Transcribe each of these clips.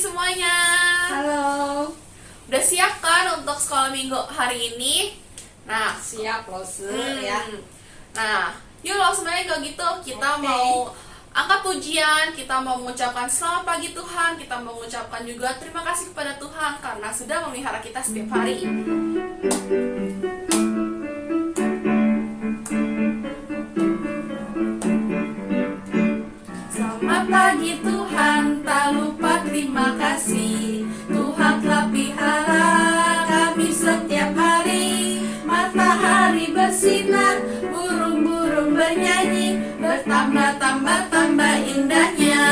semuanya. Halo. Udah siap kan untuk sekolah minggu hari ini? Nah, Siap Lose ya. Nah, yuk langsung aja kalau gitu kita Oke. mau angkat pujian, kita mau mengucapkan selamat pagi Tuhan, kita mau mengucapkan juga terima kasih kepada Tuhan karena sudah memelihara kita setiap hari. Selamat pagi Tuhan, tak lupa terima kasih. Tuhan telah pelihara kami setiap hari. Matahari bersinar, burung-burung bernyanyi, bertambah-tambah indahnya.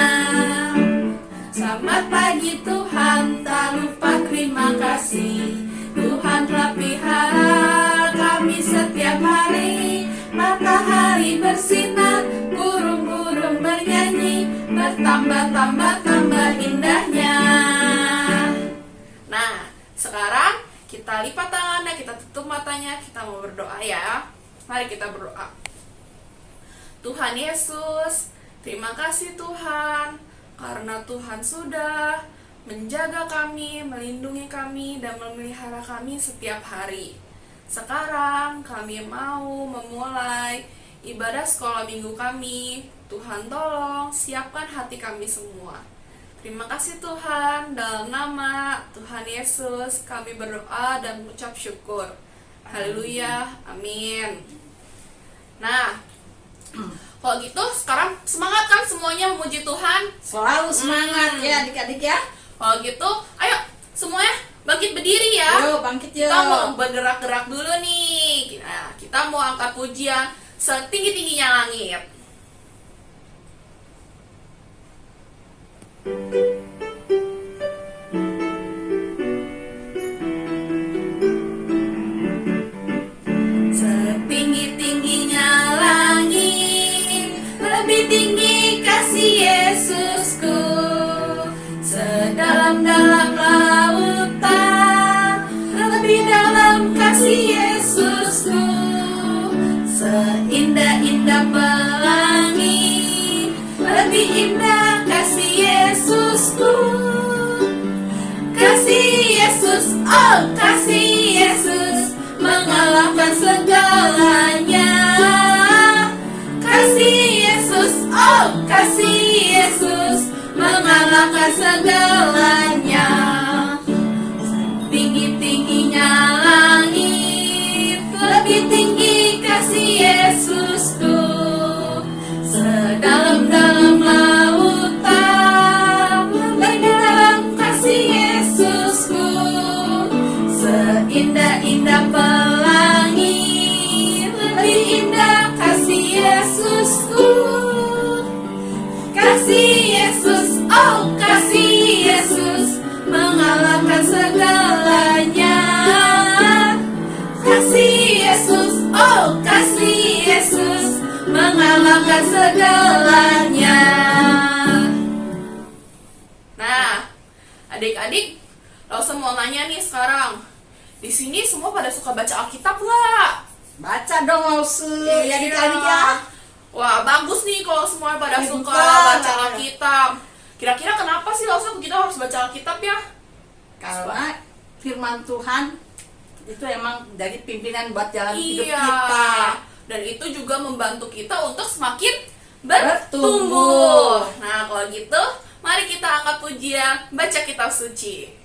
Selamat pagi Tuhan, tak lupa terima kasih. Tuhan telah pelihara kami setiap hari. Matahari bersinar, burung-burung bernyanyi, bertambah indahnya. Nah, sekarang kita lipat tangannya, kita tutup matanya, kita mau berdoa ya. Mari kita berdoa. Tuhan Yesus, terima kasih Tuhan, karena Tuhan sudah menjaga kami, melindungi kami, dan memelihara kami setiap hari. Sekarang kami mau memulai ibadah sekolah minggu kami. Tuhan tolong siapkan hati kami semua. Terima kasih Tuhan, dalam nama Tuhan Yesus kami berdoa dan mengucap syukur. Haleluya, amin. Nah, kalau gitu sekarang semangat kan semuanya memuji Tuhan? Selalu semangat ya adik-adik ya. Kalau gitu, ayo semuanya bangkit berdiri ya. Yuk bangkit yuk. Kita mau bergerak-gerak dulu nih. Nah, kita mau angkat pujian setinggi-tingginya langit. Setinggi-tingginya langit, lebih tinggi kasih Yesusku. Sedalam-dalam lautan, lebih dalam kasih Yesusku. Seindah-indah pelangi, lebih indah kasih Yesusku. Kasih Yesus, oh kasih Yesus, mengalahkan segalanya. Kasih Yesus, oh kasih Yesus, mengalahkan segalanya. Tinggi-tingginya langit, lebih tinggi kasih Yesusku. Sedalam-dalam lautan, lebih dalam kasih Yesusku. Seindah-indah pelangi, lebih indah kasih Yesusku. Kasih Yesus, oh kasih Yesus, mengalahkan segalanya. Kasih Yesus, oh kasih Yesus, mengalahkan segalanya. Nah, adik-adik, lo semua nanya nih sekarang. Di sini semua pada suka baca Alkitab nggak? Baca dong Lose ya adik-adik ya. Wah, bagus nih kalau semua pada suka Betul. baca Alkitab. Kira-kira kenapa sih Lause kita harus baca Alkitab ya? Karena firman Tuhan itu emang dari pimpinan buat jalan hidup Iya. kita. Dan itu juga membantu kita untuk semakin Bertumbuh. bertumbuh. Nah, kalau gitu, mari kita angkat pujian, baca kitab suci.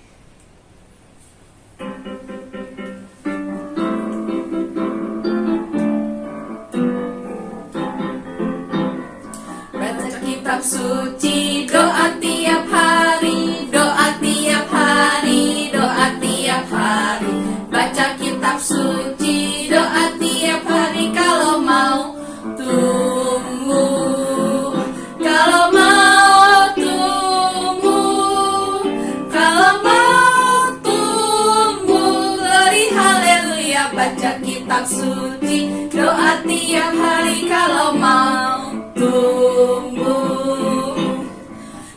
Baca kitab suci, doa tiap hari, doa tiap hari, doa tiap hari. Baca kitab suci, doa tiap hari kalau mau tumbuh. Kalau mau tumbuh, kalau mau tumbuh, glory haleluya. Baca kitab suci, doa tiap hari kalau mau tumbuh.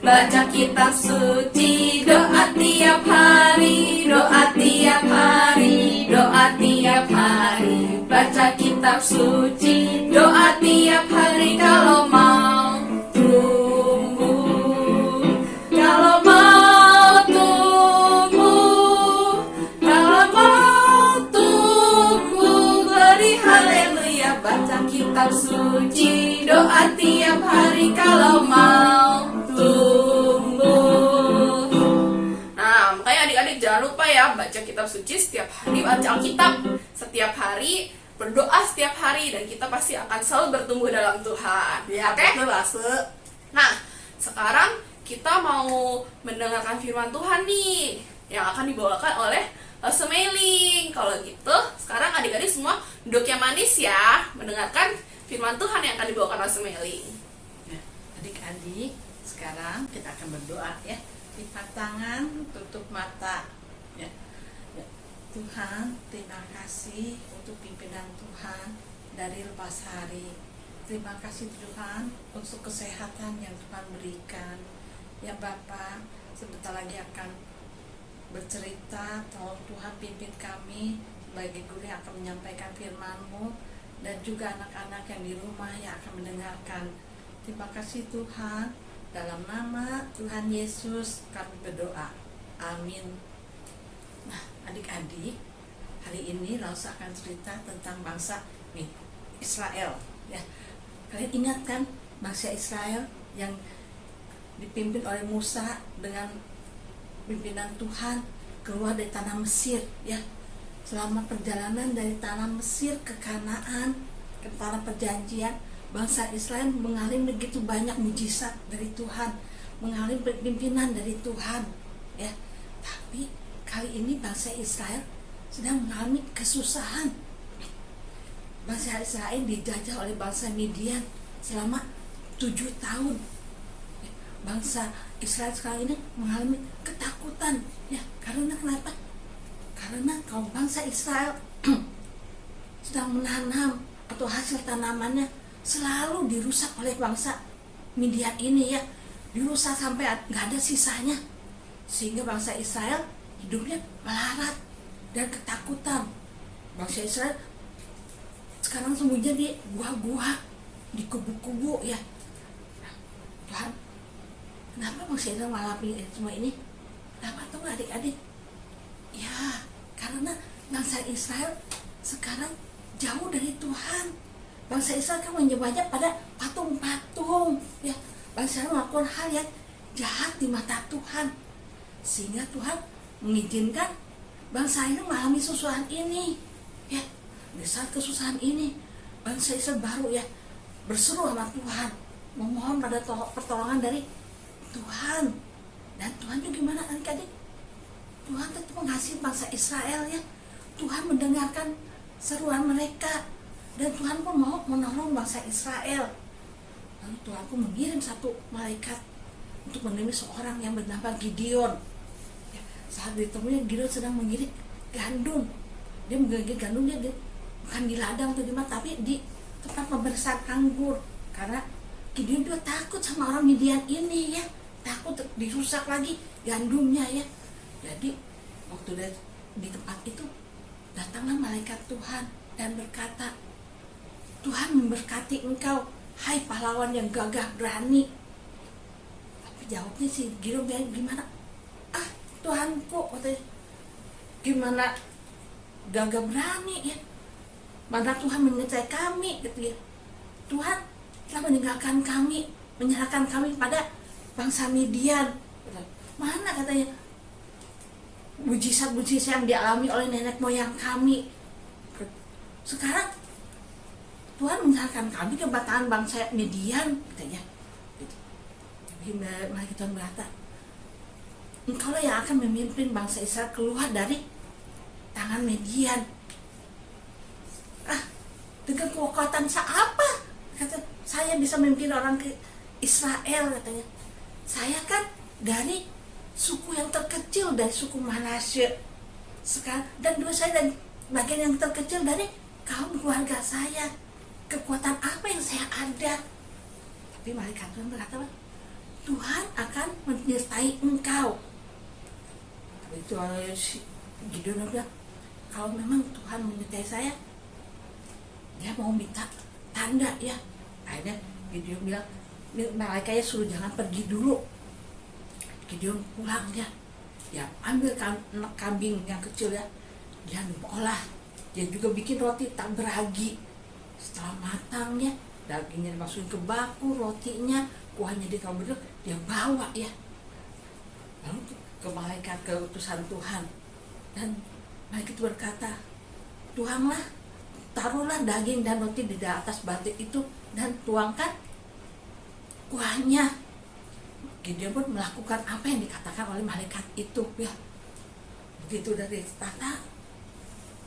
Baca kitab suci, doa tiap hari, doa tiap hari, doa tiap hari. Baca kitab suci, doa tiap hari kalau mau tumbuh. Kalau mau kitab suci, doa tiap hari kalau mau tumbuh. Nah, makanya adik-adik jangan lupa ya baca kitab suci setiap hari, baca Alkitab setiap hari, berdoa setiap hari, dan kita pasti akan selalu bertumbuh dalam Tuhan. Ya, Oke? betul Ase. Nah, sekarang kita mau mendengarkan firman Tuhan nih yang akan dibawakan oleh Semeling. Kalau gitu, sekarang adik-adik semua duduk yang manis ya, mendengarkan firman Tuhan yang akan dibawakan oleh Semeling. Ya, adik-adik, sekarang kita akan berdoa ya. Lipat tangan, tutup mata. Ya. Ya. Tuhan, terima kasih untuk pimpinan Tuhan dari lepas hari. Terima kasih Tuhan untuk kesehatan yang Tuhan berikan. Ya Bapa, sebentar lagi akan bercerita, tolong Tuhan pimpin kami sebagai guru yang akan menyampaikan firman-Mu, dan juga anak-anak yang di rumah yang akan mendengarkan. Terima kasih Tuhan, dalam nama Tuhan Yesus kami berdoa, amin. Nah adik-adik, hari ini Lausa akan cerita tentang bangsa Israel ya. Kalian ingat kan bangsa Israel yang dipimpin oleh Musa dengan pimpinan Tuhan keluar dari tanah Mesir ya. Selama perjalanan dari tanah Mesir ke Kanaan, ke tanah perjanjian, bangsa Israel mengalami begitu banyak mujizat dari Tuhan, mengalami pimpinan dari Tuhan ya. Tapi kali ini bangsa Israel sedang mengalami kesusahan. Bangsa Israel dijajah oleh bangsa Midian selama 7 tahun. Bangsa Israel sekarang ini mengalami ketakutan ya. Karena kenapa? Karena kaum bangsa Israel sedang menanam atau hasil tanamannya selalu dirusak oleh bangsa Midian ini ya. Dirusak sampai nggak ada sisanya, sehingga bangsa Israel hidupnya melarat dan ketakutan. Bangsa Israel sekarang sembunyi di gua-gua, di kubu-kubu ya. Tuhan, kenapa bangsa Israel mengalami semua ini? Kenapa tuh adik-adik? Ya, karena bangsa Israel sekarang jauh dari Tuhan. Bangsa Israel kan menyembahnya pada patung-patung ya. Bangsa Israel melakukan hal yang jahat di mata Tuhan, sehingga Tuhan mengizinkan bangsa ini mengalami kesusahan ini ya. Di saat kesusahan ini, bangsa Israel baru ya berseru sama Tuhan, memohon pada pertolongan dari Tuhan. Dan Tuhan juga gimana adik-adik? Tuhan tetap mengasihi bangsa Israel ya. Tuhan mendengarkan seruan mereka, dan Tuhan pun mau menolong bangsa Israel. Lalu Tuhan pun mengirim satu malaikat untuk menemui seorang yang bernama Gideon ya. Saat ditemui, Gideon sedang mengirik gandum. Dia menggirik gandumnya bukan di ladang atau di mana, tapi di tempat pembersihan anggur. Karena Gideon juga takut sama orang Midian ini ya, takut dirusak lagi gandumnya ya. Jadi waktu di tempat itu datanglah malaikat Tuhan dan berkata, Tuhan memberkati engkau, hai pahlawan yang gagah berani. Tapi jawabnya si Gideon bilang gimana? Ah Tuhanku, katanya, gimana gagah berani ya? Mana Tuhan menyertai kami gitu ya. Tuhan telah meninggalkan kami, menyerahkan kami pada bangsa Midian. Mana katanya mujizat-mujizat yang dialami oleh nenek moyang kami. Sekarang Tuhan menyerahkan kami ke tangan bangsa Midian katanya. Tapi Tuhan berkata, engkaulah yang akan memimpin bangsa Israel keluar dari tangan Midian. Dengan kekuatan apa? Kata, saya bisa memimpin orang ke Israel katanya. Saya kan dari suku yang terkecil, dari suku Manasye. Sekarang dan dua saya dan bagian yang terkecil dari kaum keluarga saya. Kekuatan apa yang saya ada? Tapi malaikat Tuhan berkata, Tuhan akan menyertai engkau. Tapi itu Gideon bilang, kalau memang Tuhan menyertai saya, dia mau minta tanda ya. Akhirnya Gideon bilang, malaikatnya suruh jangan pergi dulu. Gideon pulang ya, ambil kambing yang kecil ya, dia olah. Dia juga bikin roti tak beragi. Setelah matang ya, dagingnya dimasukin ke baku, rotinya, kuahnya dikabur, dia bawa ya. Lalu ke malaikat, ke utusan Tuhan. Dan malaikat itu berkata, tuanglah, taruhlah daging dan roti di atas batu itu dan tuangkan kuahnya. Gideon pun melakukan apa yang dikatakan oleh malaikat itu ya. Begitu dari tata,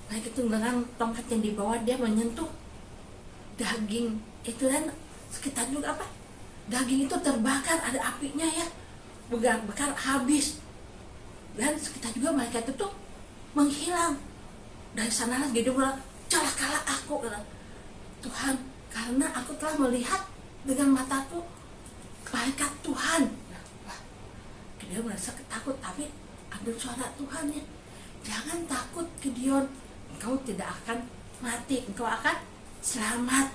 malaikat itu dengan tongkat yang dibawa, dia menyentuh daging itu dan sekitar juga apa? Daging itu terbakar, ada apinya ya, bakar habis. Dan sekitar juga malaikat itu menghilang. Dari sanalah Gideon bilang, celakalah aku, Tuhan, karena aku telah melihat dengan mataku malaikat Tuhan. Wah, Gideon merasa takut, tapi ambil suara Tuhan ya, jangan takut Gideon, engkau tidak akan mati, engkau akan selamat.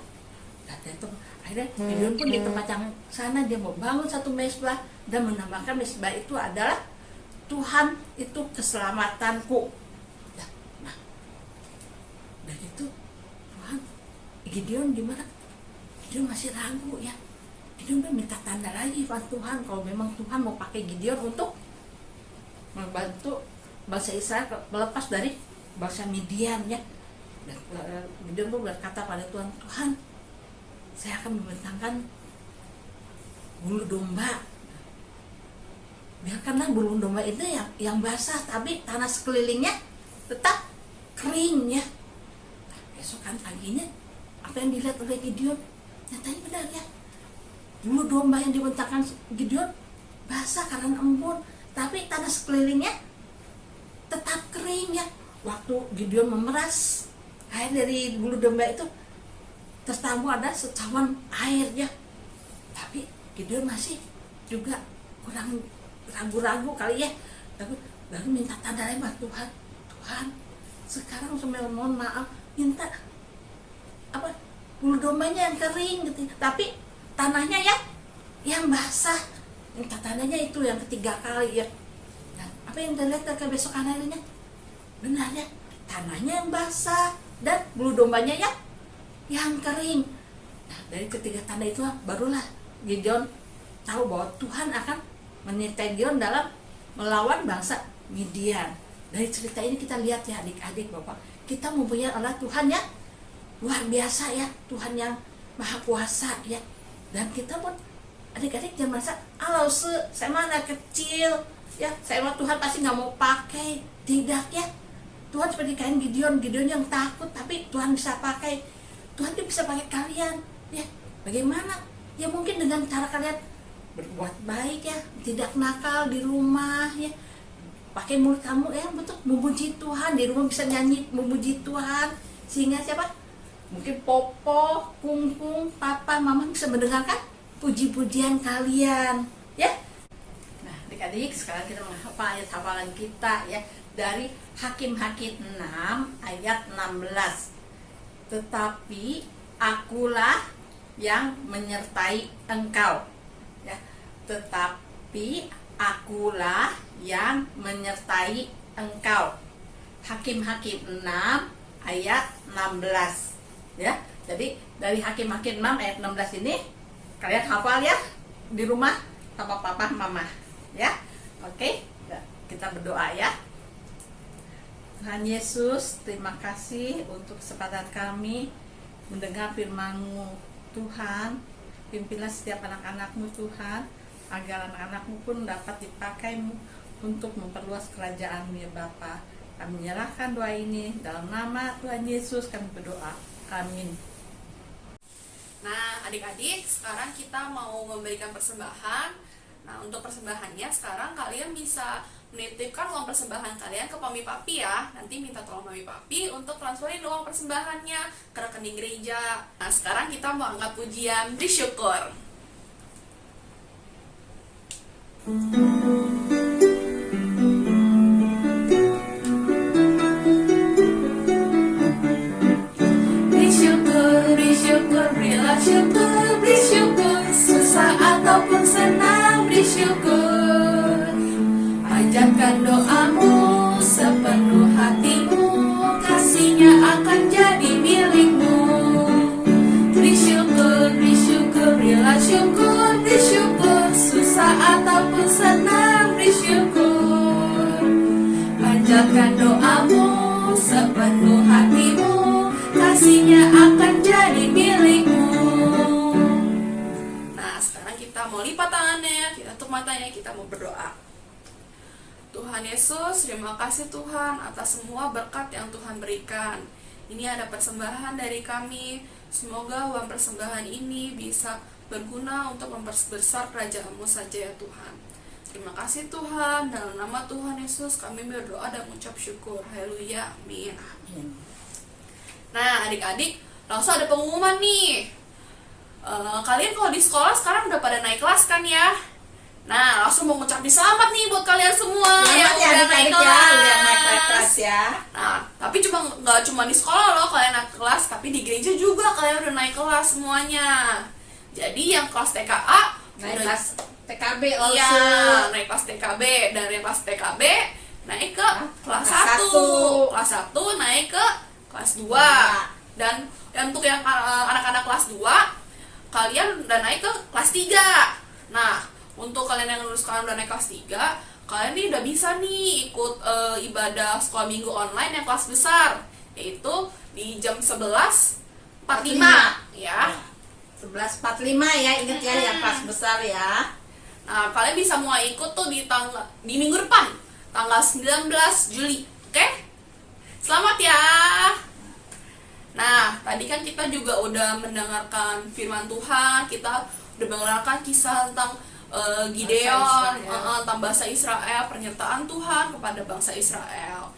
Dan itu akhirnya Gideon pun di tempat yang sana dia mau bangun satu mezbah dan menambahkan mezbah itu adalah Tuhan itu keselamatanku. Nah, dan itu Tuhan, Gideon gimana? Gideon masih ragu ya. Gideon minta tanda lagi Pak Tuhan, kalau memang Tuhan mau pakai Gideon untuk membantu bangsa Israel melepas dari bangsa Midian ya. Dan Gideon pun berkata pada Tuhan, Tuhan, saya akan membentangkan bulu domba. Biarkanlah bulu domba itu yang basah, tapi tanah sekelilingnya tetap kering ya. Nah, besokan paginya apa yang dilihat oleh Gideon nyatanya benar ya. Bulu domba yang dibentangkan Gideon basah karena embun, tapi tanah sekelilingnya tetap kering ya. Waktu Gideon memeras air dari bulu domba itu, tertamu ada secawan air ya. Tapi Gideon masih juga kurang ragu-ragu kali ya. Lalu minta tanda lagi Tuhan, Tuhan, sekarang sambil mohon maaf, minta apa, bulu dombanya yang kering gitu, tapi tanahnya yang basah. Minta tandanya itu yang ketiga kali ya. Dan apa yang terlihat ke besokan harinya? Benar ya, tanahnya yang basah dan bulu dombanya yang kering. Nah, dari ketiga tanda itu barulah Gideon tahu bahwa Tuhan akan menyertai Gideon dalam melawan bangsa Midian. Dari cerita ini kita lihat ya adik-adik Bapak, kita mempunyai Allah Tuhan yang luar biasa ya, Tuhan yang maha kuasa ya. Dan kita pun adik-adik jangan merasa, saya mana kecil ya, saya mah Tuhan pasti nggak mau pakai. Tidak ya, Tuhan seperti kain Gideon yang takut, tapi Tuhan bisa pakai. Tuhan itu bisa pakai kalian ya. Bagaimana? Ya mungkin dengan cara kalian berbuat baik ya, tidak nakal di rumah ya, pakai mulut kamu ya betul memuji Tuhan, di rumah bisa nyanyi memuji Tuhan, sehingga siapa? Mungkin popo, kungkung, papa, mama bisa mendengarkan puji-pujian kalian ya. Nah adik-adik, sekarang kita menghafal ayat hafalan kita ya, dari Hakim-Hakim 6 ayat 16. Tetapi akulah yang menyertai engkau ya, tetapi akulah yang menyertai engkau. Hakim-Hakim 6 ayat 16 ya. Jadi dari Hakim-Hakim 6 ayat 16 ini kalian hafal ya di rumah sama papa mama ya. Oke, kita berdoa ya. Tuhan Yesus, terima kasih untuk kesempatan kami mendengar firman-Mu Tuhan. Pimpinlah setiap anak-anak-Mu Tuhan, agar anak-anak-Mu pun dapat dipakai-Mu untuk memperluas kerajaan-Mu ya Bapa. Kami menyerahkan doa ini dalam nama Tuhan Yesus kami berdoa. Amin. Nah adik-adik, sekarang kita mau memberikan persembahan. Nah untuk persembahannya sekarang kalian bisa menitipkan uang persembahan kalian ke Mami Papi ya. Nanti minta tolong Mami Papi untuk transferin uang persembahannya ke rekening gereja. Nah sekarang kita mau angkat pujian bersyukur. Bersyukur, berilah syukur, bersyukur, susah ataupun senang bersyukur. Panjatkan doamu sepenuh hatimu, kasihnya akan jadi milikmu. Marilah syukur, bersyukur, susah ataupun senang bersyukur. Panjatkan doamu sepenuh hatimu, kasihnya akan jadi milikmu. Nah, sekarang kita mau lipat tangannya, kita tutup matanya, kita mau berdoa. Tuhan Yesus, terima kasih Tuhan atas semua berkat yang Tuhan berikan. Ini ada persembahan dari kami. Semoga uang persembahan ini bisa berguna untuk memperbesar kerajaan-Mu saja ya Tuhan. Terima kasih Tuhan, dalam nama Tuhan Yesus kami berdoa dan mengucap syukur. Haleluya, amin. Nah, adik-adik, langsung ada pengumuman nih. Kalian kalau di sekolah sekarang udah pada naik kelas kan ya? Nah, langsung mau ngucapin selamat nih buat kalian semua yang udah naik kelas ya. Nah, tapi nggak cuma di sekolah loh kalian naik kelas, tapi di gereja juga kalian udah naik kelas semuanya. Jadi yang kelas TKA Naik udah- kelas TKB Iya, also. naik kelas TKB. Dari kelas TKB naik ke kelas kelas 1. satu. Kelas 1 naik ke kelas 2. Dan untuk yang anak-anak kelas 2, kalian udah naik ke kelas 3. Nah, untuk kalian yang lulus sekarang udah naik kelas 3, kalian nih udah bisa nih ikut ibadah sekolah minggu online yang kelas besar, yaitu di jam 11.45 ya. 11.45 ya, ingat ya yang kelas besar ya. Nah, kalian bisa mulai ikut tuh di minggu depan, tanggal 19 Juli. Oke? Selamat ya. Nah, tadi kan kita juga udah mendengarkan firman Tuhan, kita udah mendengarkan kisah tentang Gideon, tentang bangsa Israel, pernyataan Tuhan kepada bangsa Israel.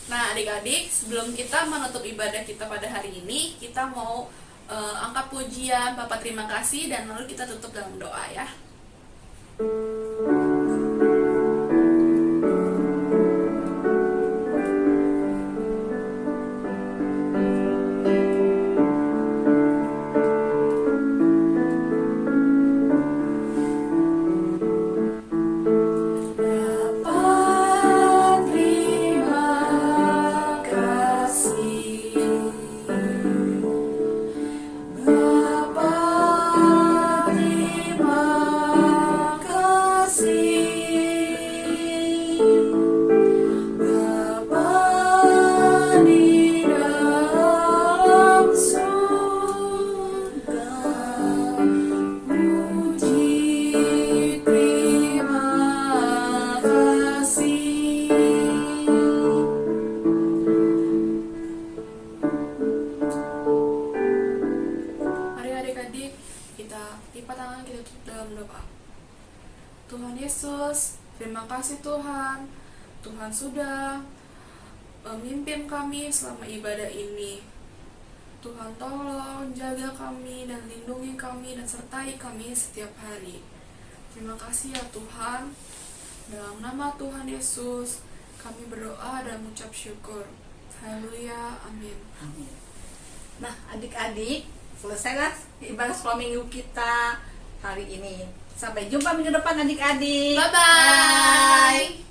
Nah, adik-adik, sebelum kita menutup ibadah kita pada hari ini, kita mau angkat pujian, Bapak terima kasih, dan lalu kita tutup dalam doa ya. Mari adik-adik, kita lipat tangan, kita tutup dalam doa. Tuhan Yesus, terima kasih Tuhan. Tuhan sudah memimpin kami selama ibadah ini. Tuhan tolong jaga kami dan lindungi kami dan sertai kami setiap hari. Terima kasih ya Tuhan. Dalam nama Tuhan Yesus, kami berdoa dan mengucap syukur. Haleluya, amin. Nah, adik-adik, selesailah ibadah sekolah minggu kita hari ini. Sampai jumpa minggu depan adik-adik. Bye-bye.